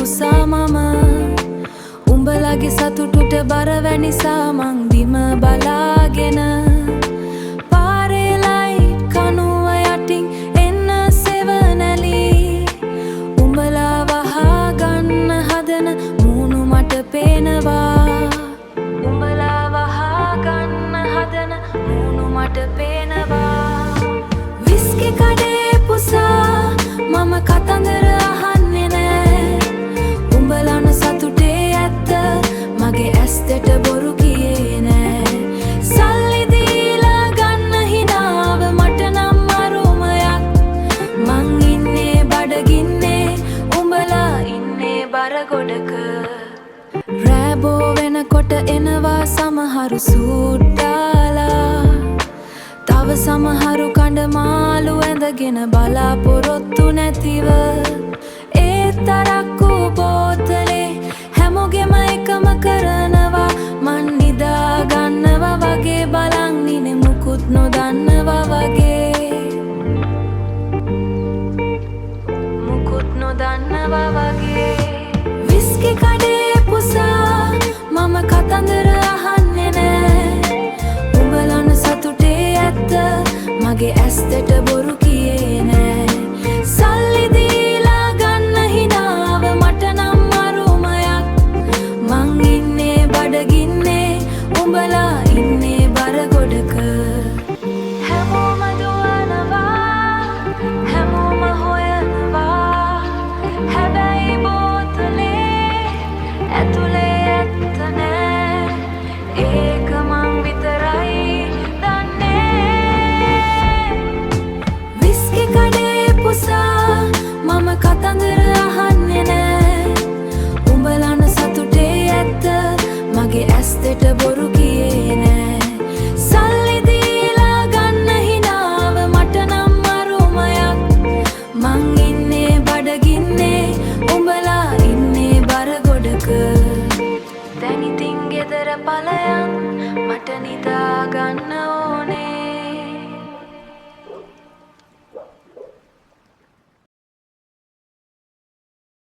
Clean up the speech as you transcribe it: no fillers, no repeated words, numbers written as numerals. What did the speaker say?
පුසා මම උඹලගේ සතුටුට බර වැනිසා මං බිම බලාගෙන පාරේ ලයිට් කනුව යටින් එන්න සෙවනැලි උඹලා වහා ගන්න හදන මූණු මට පේනවා උඹලා වහා ගන්න හදන මූණු මට පේනවා විස්කි කඩේ පුසා මම කතන්දර අහන්නේ නෑ උඹලන සතුටේ ඇත්ත මගේ ඇස් දෙට බොරු කියේ නෑ සල්ලි දීලා ගන්න හිනාව මට නම් අරුමයක් මං ඉන්නේ බඩගින්නේ උඹලා ඉන්නේ බර ගොඩක රෑබෝ වෙනකොට එනවා සමහරු සූට්ටාලා තව සමහරු කඳ මාළු ඇඳගෙන බලාපොරොත්තු නැතිව ඒ තරක්කු බෝතලේ හැමෝගෙම එකම කරනවා මන් නිදා ගන්නවා වගේ බලන් ඉන්නේ මුකුත් නොදන්නවා වගේ මුකුත් නොදන්නවා වගේ විස්කි කඩේ පුසා මම කතන්දර අහන්නේ නෑ උඹලන සතුටේ ඇත්ත මගේ ඇස් දෙට බොරු කියේ නෑ සල්ලි දීලා ගන්න හිනාව මට නම් අරුමයක් මං ඉන්නේ බඩගින්නේ උඹලා ඉන්නේ බර ගොඩක හැමෝම දුවනවා හැමෝම හොයනවා හැබැයි බෝතලේ ඇතුලේ ඇත්ත නෑ ඒක මං විතරයි දන්නේ විස්කි කඩේ පුසා මම කතන්දර අහන්නේ නෑ උඹලන සතුටේ ඇත්ත මගේ ඇස් දෙට බොරු කියේ නෑ සල්ලි දීලා ගන්න හිනාව මට නම් අරුමයක් මං ඉන්නේ බඩගින්නේ උඹලා ඉන්නේ බර ගොඩක දැන් ඉතින් ගෙදර පලයන් මට නිදා ගන්න ඕන